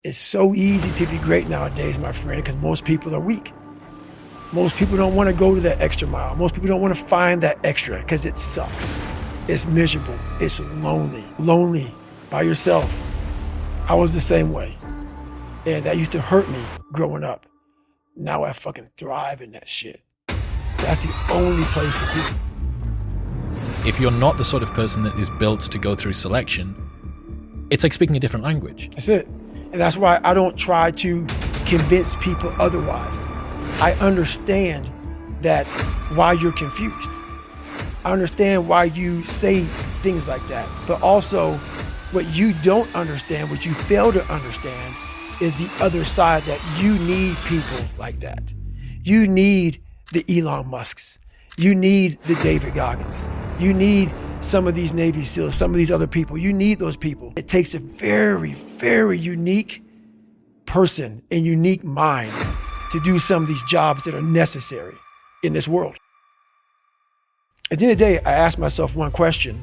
It's so easy to be great nowadays, my friend, because most people are weak. Most people don't want to go to that extra mile. Most people don't want to find that extra because it sucks. It's miserable. It's lonely. Lonely by yourself. I was the same way. And that used to hurt me growing up. Now I fucking thrive in that shit. That's the only place to be. If you're not the sort of person that is built to go through selection, it's like speaking a different language. That's it. And that's why I don't try to convince people otherwise. I understand that why you're confused. I understand why you say things like that. But also, what you don't understand, what you fail to understand, is the other side, that you need people like that. You need the Elon Musks. You need the David Goggins. You need some of these Navy SEALs, some of these other people. You need those people. It takes a very, very unique person and unique mind to do some of these jobs that are necessary in this world. At the end of the day, I ask myself one question: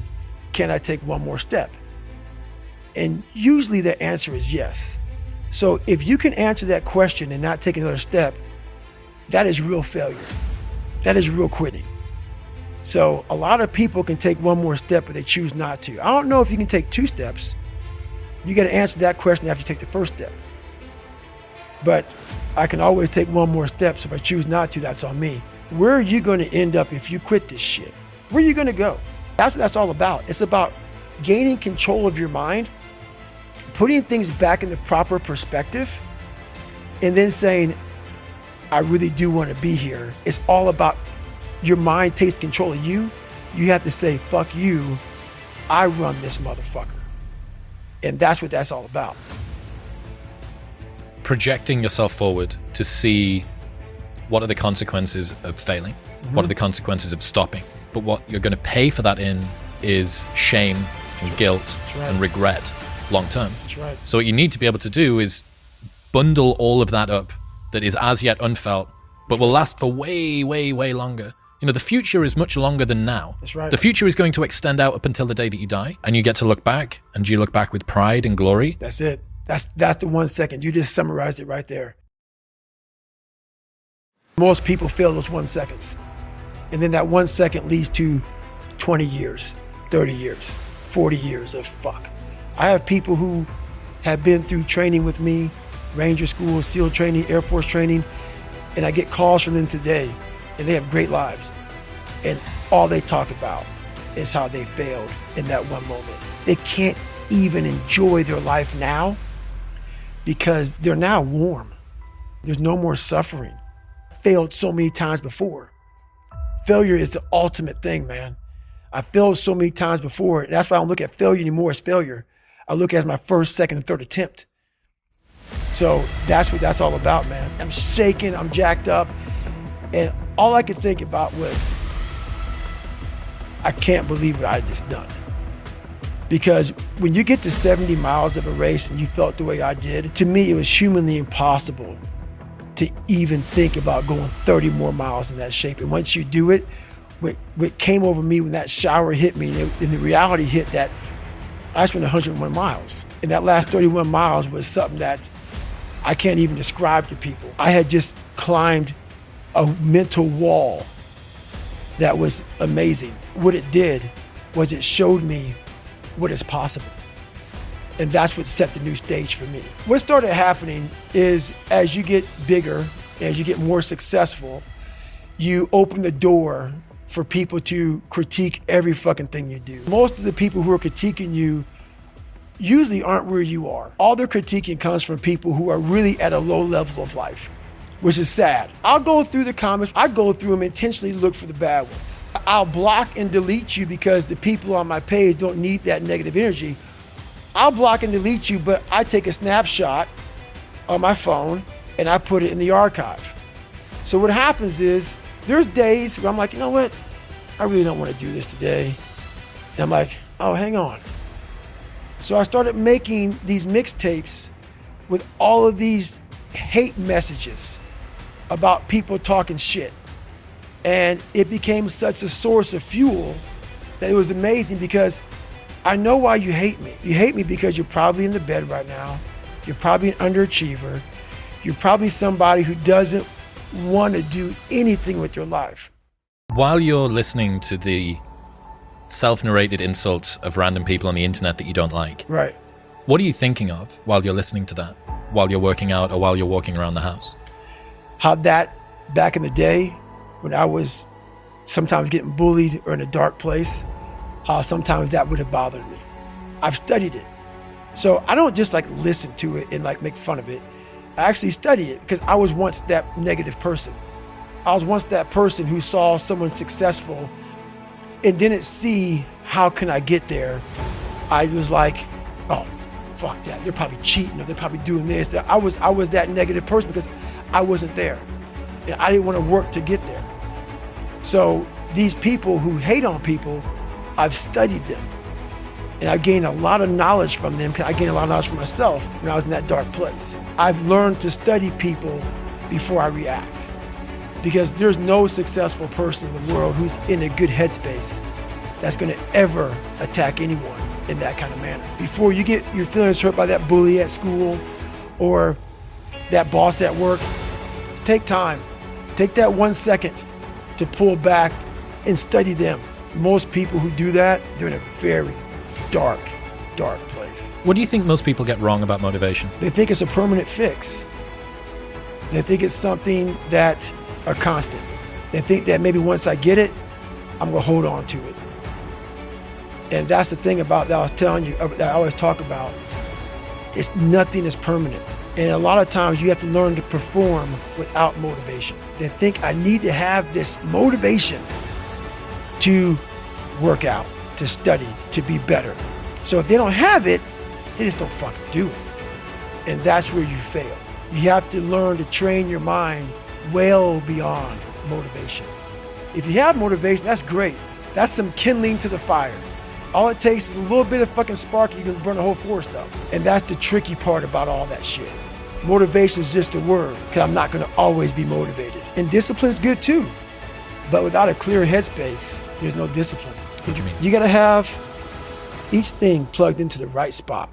can I take one more step? And usually the answer is yes. So if you can answer that question and not take another step, that is real failure. That is real quitting. So a lot of people can take one more step, but they choose not to. I don't know if you can take 2 steps. You got to answer that question after you take the first step. But I can always take one more step, so if I choose not to, that's on me. Where are you going to end up if you quit this shit? Where are you going to go? That's what that's all about. It's about gaining control of your mind, putting things back in the proper perspective, and then saying, I really do want to be here. It's all about your mind takes control of you. You have to say, fuck you, I run this motherfucker. And that's what that's all about. Projecting yourself forward to see what are the consequences of failing, what are the consequences of stopping. But what you're going to pay for that in is shame and guilt and regret long term. That's right. So what you need to be able to do is bundle all of that up that is as yet unfelt, but will last for way, way, way longer. You know, the future is much longer than now. That's right. The future is going to extend out up until the day that you die, and you get to look back, and you look back with pride and glory. That's it. That's the 1 second. You just summarized it right there. Most people fail those 1 seconds. And then that 1 second leads to 20 years, 30 years, 40 years of fuck. I have people who have been through training with me, Ranger School, SEAL training, Air Force training, and I get calls from them today, and they have great lives. And all they talk about is how they failed in that one moment. They can't even enjoy their life now because they're now warm. There's no more suffering. Failed so many times before. Failure is the ultimate thing, man. I failed so many times before. And that's why I don't look at failure anymore as failure. I look at it as my first, second, and third attempt. So that's what that's all about, man. I'm shaking, I'm jacked up. And all I could think about was, I can't believe what I just done. Because when you get to 70 miles of a race and you felt the way I did, to me, it was humanly impossible to even think about going 30 more miles in that shape. And once you do it, what came over me when that shower hit me, and the reality hit that I just went 101 miles. And that last 31 miles was something that I can't even describe to people. I had just climbed a mental wall that was amazing. What it did was it showed me what is possible. And that's what set the new stage for me. What started happening is as you get bigger, as you get more successful, you open the door for people to critique every fucking thing you do. Most of the people who are critiquing you usually aren't where you are. All their critiquing comes from people who are really at a low level of life, which is sad. I'll go through the comments, I go through them, intentionally look for the bad ones. I'll block and delete you because the people on my page don't need that negative energy. I'll block and delete you, but I take a snapshot on my phone and I put it in the archive. So what happens is, there's days where I'm like, you know what? I really don't want to do this today. And I'm like, oh, hang on. So I started making these mixtapes with all of these hate messages about people talking shit. And it became such a source of fuel that it was amazing because I know why you hate me. You hate me because you're probably in the bed right now. You're probably an underachiever. You're probably somebody who doesn't want to do anything with your life. While you're listening to the self-narrated insults of random people on the internet that you don't like, Right. what are you thinking of while you're listening to that? While you're working out or while you're walking around the house? How that back in the day when I was sometimes getting bullied or in a dark place, how sometimes that would have bothered me. I've studied it. So I don't just like listen to it and like make fun of it. I actually study it because I was once that negative person. I was once that person who saw someone successful and didn't see how can I get there. I was like, oh, fuck that. They're probably cheating or they're probably doing this. I was that negative person because I wasn't there. And I didn't want to work to get there. So these people who hate on people, I've studied them. And I've gained a lot of knowledge from them because I gained a lot of knowledge from myself when I was in that dark place. I've learned to study people before I react. Because there's no successful person in the world who's in a good headspace that's gonna ever attack anyone in that kind of manner. Before you get your feelings hurt by that bully at school or that boss at work, take time. Take that 1 second to pull back and study them. Most people who do that, they're in a very dark place. What do you think most people get wrong about motivation? They think it's a permanent fix. They think it's something that are constant. They think that maybe once I get it, I'm gonna hold on to it. And that's the thing about that I was telling you, that I always talk about. It's nothing is permanent. And a lot of times you have to learn to perform without motivation. They think I need to have this motivation to work out, to study, to be better. So if they don't have it, they just don't fucking do it. And that's where you fail. You have to learn to train your mind well beyond motivation. If you have motivation, that's great. That's some kindling to the fire. All it takes is a little bit of fucking spark, you can burn the whole forest up. And that's the tricky part about all that shit. Motivation is just a word, because I'm not gonna always be motivated. And discipline is good too. But without a clear headspace, there's no discipline. What do you mean? You gotta have each thing plugged into the right spot,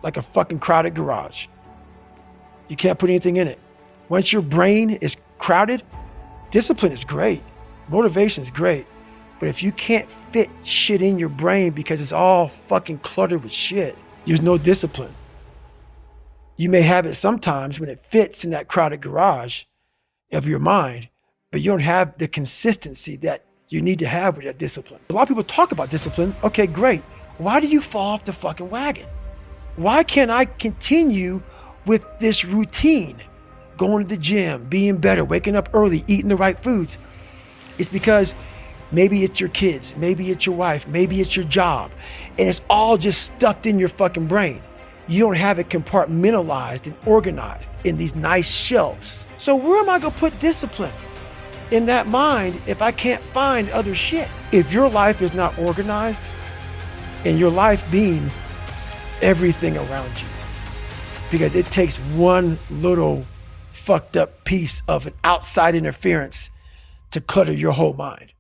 like a fucking crowded garage. You can't put anything in it. Once your brain is crowded, discipline is great. Motivation is great. But if you can't fit shit in your brain because it's all fucking cluttered with shit, there's no discipline. You may have it sometimes when it fits in that crowded garage of your mind, but you don't have the consistency that you need to have with that discipline. A lot of people talk about discipline. Okay, great. Why do you fall off the fucking wagon? Why can't I continue with this routine? Going to the gym, being better, waking up early, eating the right foods. It's because maybe it's your kids, maybe it's your wife, maybe it's your job, and it's all just stuffed in your fucking brain. You don't have it compartmentalized and organized in these nice shelves. So where am I gonna put discipline in that mind if I can't find other shit? If your life is not organized, and your life being everything around you, because it takes one little fucked up piece of an outside interference to clutter your whole mind.